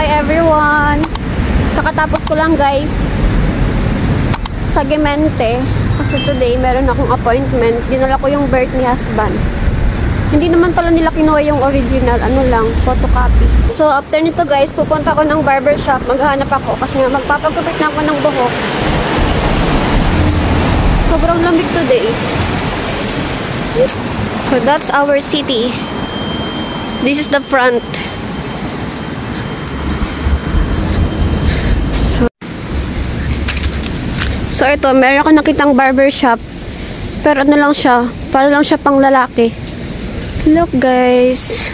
Hi everyone! Kakatapos ko lang guys sa Gemente kasi today meron akong appointment. Dinala ko yung birth ni husband. Hindi naman pala nila kinuha yung original, ano lang, photocopy. So after nito guys, pupunta ako ng barbershop. Maghahanap ako kasi nga magpapagupit na ako ng buhok. Sobrang lamig today. So that's our city. This is the front. So ito, meron ako nakitang barbershop. Pero ano lang siya, para lang siya pang lalaki. Look guys.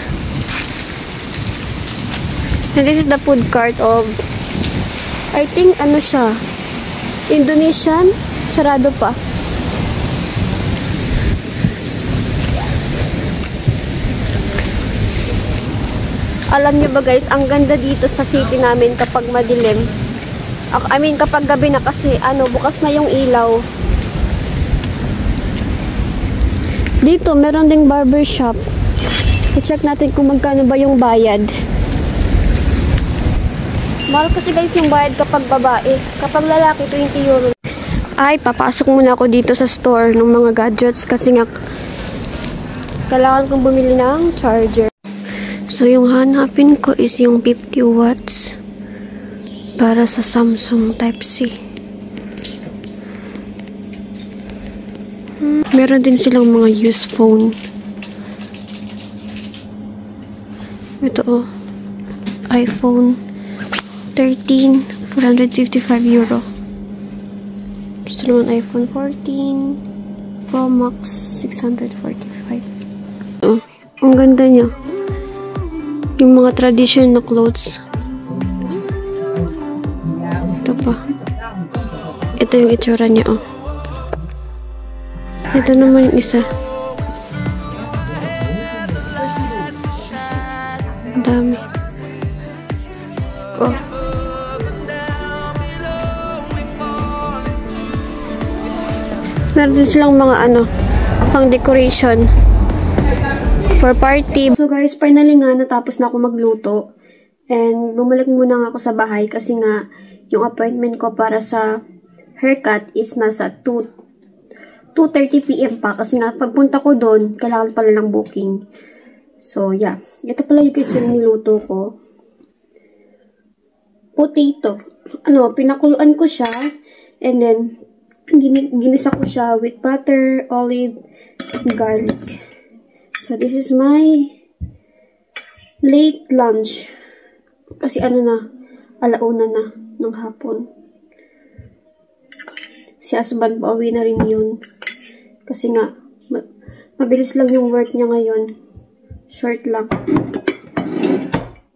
And this is the food cart of, I think ano siya, Indonesian. Sarado pa. Alam niyo ba guys, ang ganda dito sa city namin kapag madilim. I mean, kapag gabi na kasi, bukas na yung ilaw. Dito, meron ding barbershop. I-check natin kung magkano ba yung bayad. Mahal kasi guys yung bayad kapag babae. Kapag lalaki, 20 euro. Ay, papasok muna ako dito sa store ng mga gadgets kasi nga kailangan kong bumili ng charger. So, yung hanapin ko is yung 50 watts. Para sa Samsung Type-C. Meron din silang mga used phone. Ito iPhone 13, 455 euro. Gusto naman iPhone 14 Pro Max, 645. Ang ganda niya. Yung mga traditional clothes. Ito yung itsura niya, oh. Ito naman yung isa. Ang dami. Oh. Meron din silang mga pang decoration for party. So guys, finally nga natapos na ako magluto. And bumalik muna nga ako sa bahay kasi nga yung appointment ko para sa haircut is nasa 2:30 PM pa kasi nga pagpunta ko doon, kailangan pala ng booking. So yeah, ito pala yung kasi niluto ko. Potato. Pinakuluan ko siya and then ginisa ko siya with butter, olive, and garlic. So this is my late lunch. Kasi alauna na ng hapon. Si husband pauwi na rin yun. Kasi nga, mabilis lang yung work niya ngayon. Short lang.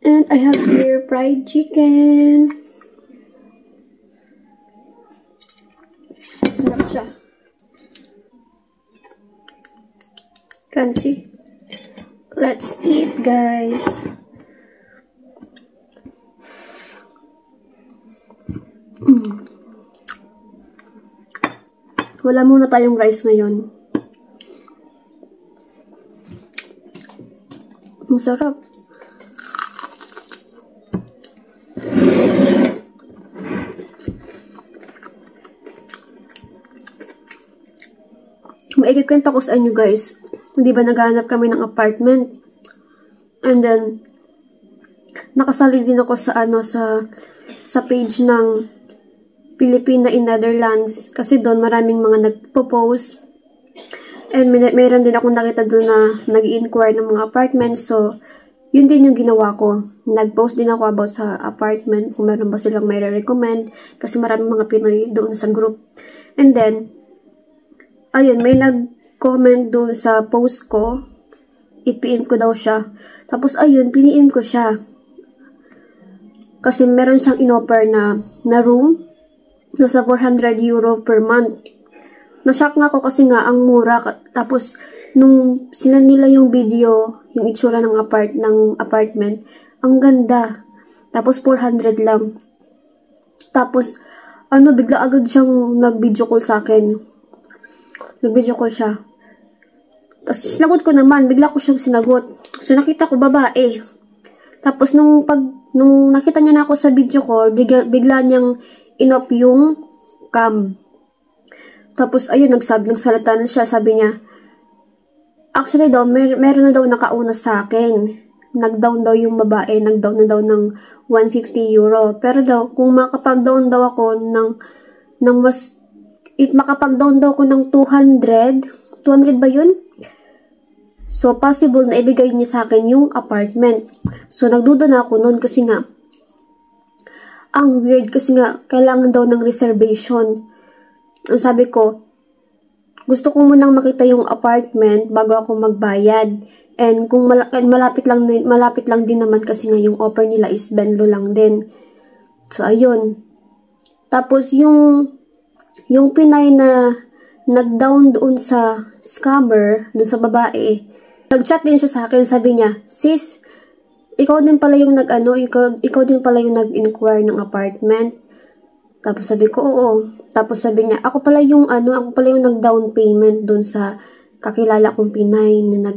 And I have here fried chicken. Sarap siya. Crunchy. Let's eat, guys. Wala muna tayong rice ngayon. Ang sarap. Maikikwento ko sa inyo guys. Hindi ba naghahanap kami ng apartment? And then, nakasali din ako sa sa page ng Pilipina in Netherlands. Kasi doon maraming mga nagpo-post. And mayroon din akong nakita doon na nag-i-inquire ng mga apartments. So, yun din yung ginawa ko. Nag-post din ako about sa apartment. Kung meron ba silang may recommend. Kasi maraming mga Pinoy doon sa group. And then, ayun, may nag-comment doon sa post ko. I-PM ko daw siya. Tapos, ayun, piniem ko siya. Kasi meron siyang in-offer na room. Nasa 400 euro per month. Nashock nga ako kasi nga ang mura. Tapos nung sinan nila yung video, yung itsura ng apartment, ang ganda. Tapos 400 lang. Tapos bigla agad siyang nag-video call sa akin. Nag-video call siya. Tapos sinagot ko naman, bigla ko siyang sinagot. So nakita ko babae. Tapos nung nakita niya na ako sa video call, bigla niyang inop yung cam. Tapos ayun, nagsalita na siya, sabi niya, actually daw, meron na daw nakauna sa akin. Nag-down daw yung babae, nag-down na daw ng 150 euro. Pero daw, kung makapag-down daw ako makapag-down daw ako ng 200 ba yun? So, possible na ibigay niya sa akin yung apartment. So, nagduda na ako noon kasi nga, ang weird kasi nga, kailangan daw ng reservation. Ang sabi ko, gusto ko munang makita yung apartment bago ako magbayad. And kung malapit lang din naman kasi nga yung offer nila is Benlo lang din. So, ayun. Tapos, yung Pinay na nag-down doon sa scammer, doon sa babae, nag-chat din siya sa akin, sabi niya, sis, ikaw din pala yung ikaw din pala yung nag-inquire ng apartment. Tapos sabi ko, oo. Tapos sabi niya, ako pala yung nag-down payment doon sa kakilala kong Pinay na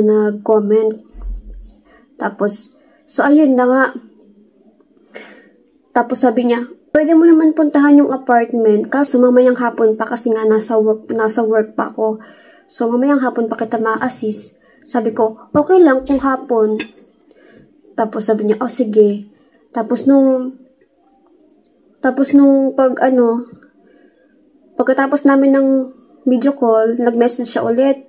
nag-comment. Tapos, so ayun na nga. Tapos sabi niya, pwede mo naman puntahan yung apartment, kaso mamayang hapon pa kasi nga nasa work pa ako. So mamayang hapon pa kita ma-assist. Sabi ko, okay lang kung hapon. Tapos sabi niya, oh sige. Tapos nung pagkatapos namin ng video call, nag-message siya ulit.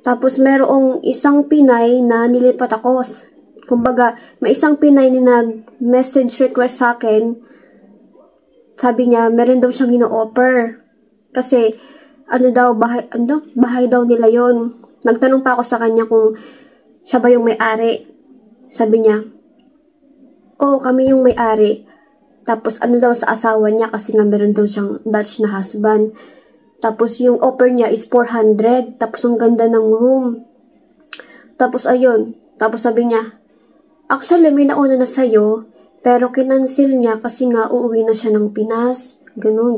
Tapos merong isang Pinay na nilipat ako. Kumbaga, may isang Pinay na nag-message request sa akin. Sabi niya, meron daw siyang ino-offer. Kasi, bahay daw nila yon. Nagtanong pa ako sa kanya kung siya ba yung may-ari. Sabi niya, oo, kami yung may-ari. Tapos, daw sa asawa niya kasi nga meron daw siyang Dutch na husband. Tapos, yung offer niya is 400. Tapos, ang ganda ng room. Tapos, ayun. Tapos, sabi niya, actually, may nauna na sa'yo. Pero kinansil niya kasi nga uuwi na siya ng Pinas. Ganun.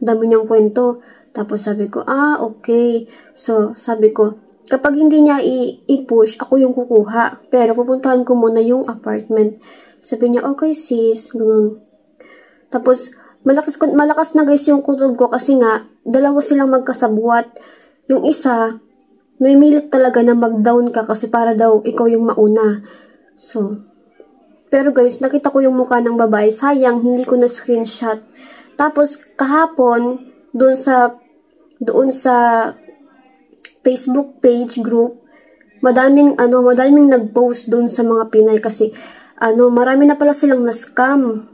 Dami niyang kwento. Tapos sabi ko, okay. So, sabi ko, kapag hindi niya i-push, ako yung kukuha. Pero pupuntahan ko muna yung apartment. Sabi niya, okay sis. Ganun. Tapos, malakas na guys yung kutob ko kasi nga, dalawa silang magkasabwat. Yung isa, namilit talaga na mag-down ka kasi para daw ikaw yung mauna. So, pero guys, nakita ko yung mukha ng babae. Sayang, hindi ko na screenshot. Tapos, kahapon, doon sa Facebook page group, madaming nag-post doon sa mga Pinay kasi, marami na pala silang na-scam.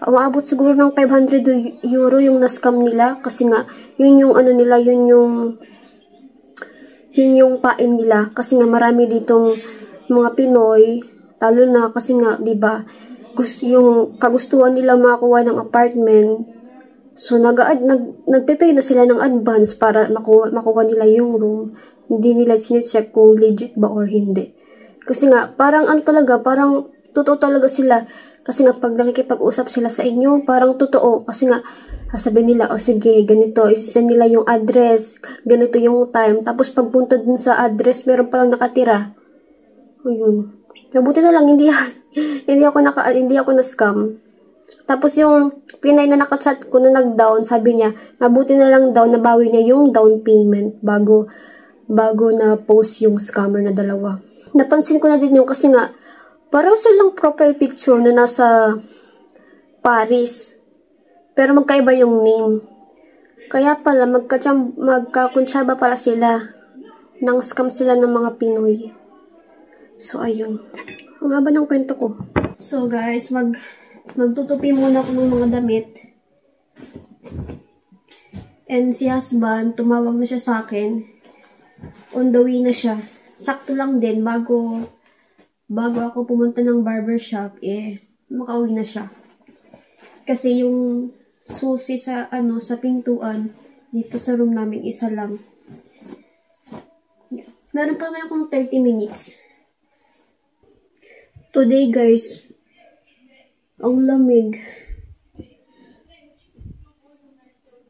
Umaabot siguro ng 500 euro yung na-scam nila kasi nga, yun yung pain nila. Kasi nga, marami ditong mga Pinoy, lalo na kasi nga, 'di ba? Yung kagustuhan nila makakuha ng apartment. So nagpe-pay na sila ng advance para makuha nila yung room. Hindi nila chine-check kung legit ba or hindi. Kasi nga parang parang totoo talaga sila. Kasi nga pag nakikipag-usap sila sa inyo, parang totoo kasi nga sasabihin nila, sige, ganito, i-send nila yung address, ganito yung time. Tapos pagpunta dun sa address, meron palang nakatira. Ayun. Mabuti na lang hindi ako na-scam. Tapos yung Pinay na naka-chat ko na nag-down, sabi niya, mabuti na lang daw nabawi niya yung down payment bago na post yung scammer na dalawa. Napansin ko na din yung kasi nga parang silang profile picture na nasa Paris. Pero magkaiba yung name. Kaya pala magkakuntsaba pala sila. Nang scam sila ng mga Pinoy. So, ayun. Ang haba ng kwento ko. So, guys, magtutupi muna ako ng mga damit. And si husband, tumawag na siya sa akin. On the way na siya. Sakto lang din, bago ako pumunta ng barbershop, makauwi na siya. Kasi yung susi sa pintuan, dito sa room namin, isa lang. Meron pa naman akong 30 minutes. Today, guys, ang lamig.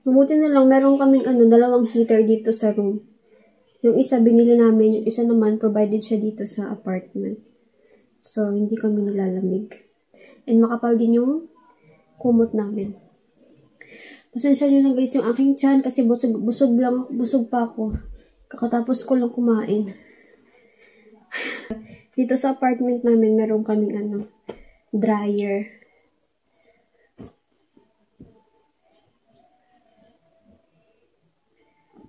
Mabuti na lang, meron kaming 2 heater dito sa room. Yung isa binili namin, yung isa naman provided siya dito sa apartment. So, hindi kami nilalamig. And makapal din yung kumot namin. Pasensya nyo na guys yung aking tiyan kasi busog pa ako. Kakatapos ko lang kumain. Dito sa apartment namin, meron kaming dryer.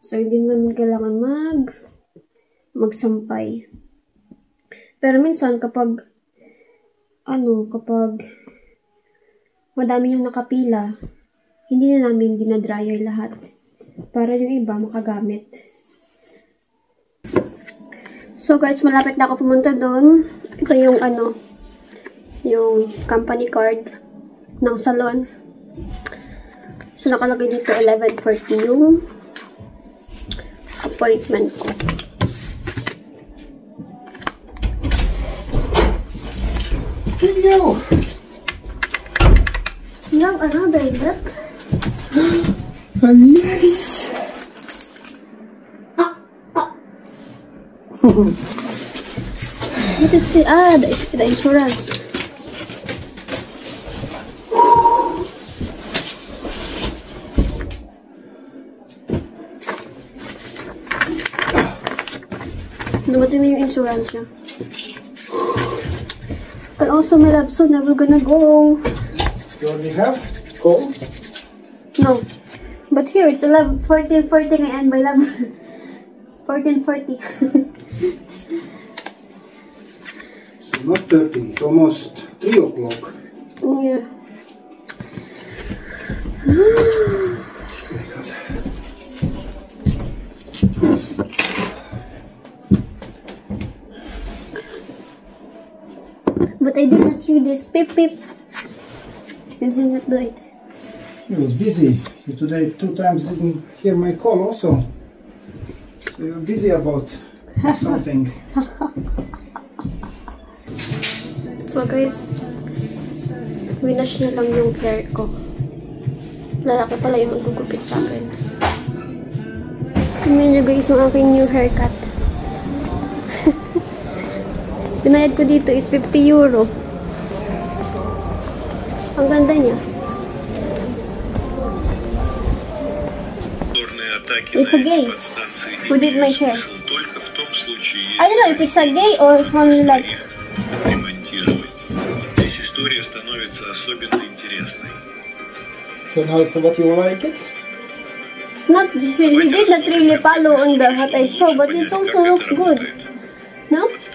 So, hindi namin kailangan magsampay. Pero minsan, kapag madami yung nakapila, hindi na namin dinadryer lahat. Para yung iba makagamit. So guys, malapit na ako pumunta doon. Ito yung yung company card ng salon. So nakalagay dito 11:40 yung appointment ko. Hello! You have another look? Yes! What is the insurance? Dumating na yung insurance niya. And also, my love, so never gonna go. You only have cold? No. But here, it's 14:40 ngayon, my love. 14:40. So not 30, it's almost 3 o'clock. Yeah. But I did not hear this beep beep. I did not do it. He was busy. You today 2 times didn't hear my call also. So you're busy about something. So guys, winash na lang yung hair ko. Lalaki pala yung magugupit sa akin. Tingnan nyo guys yung aking new haircut. Binayad ko dito is 50 euro. Ang ganda niya. It's a gay. Who did my hair? I don't know if it's a gay or only like. So now it's what you like it? It's not. He did not really follow on the what I saw, but it also looks good. No? Yes?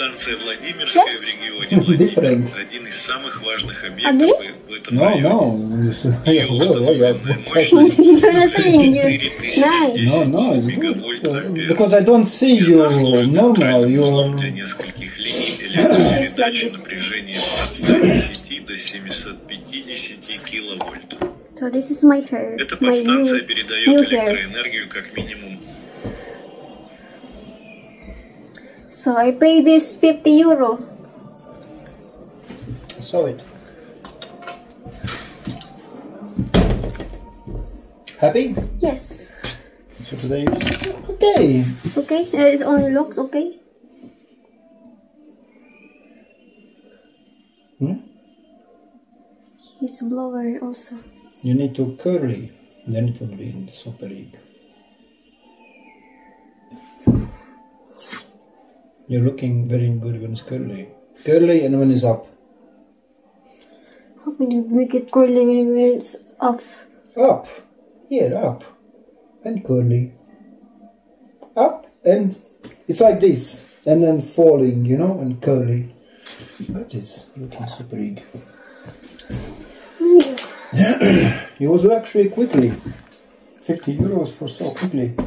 Different. Ugly? No. You're not saying you're nice. No, it's good. Because I don't see you normal. You're It's like this. So this is my hair. My new hair. So I pay this 50 euro. I saw it. Happy? Yes. So today it's okay. It's okay. It only looks okay. His blower also. You need to curly, then it will be in the super league. You're looking very good when it's curly. Curly and when it's up. How can you make it curly when it's off? Up. Here, up. And curly. Up and it's like this. And then falling, you know, and curly. That is looking super big. You was actually quickly. 50 euros for so quickly.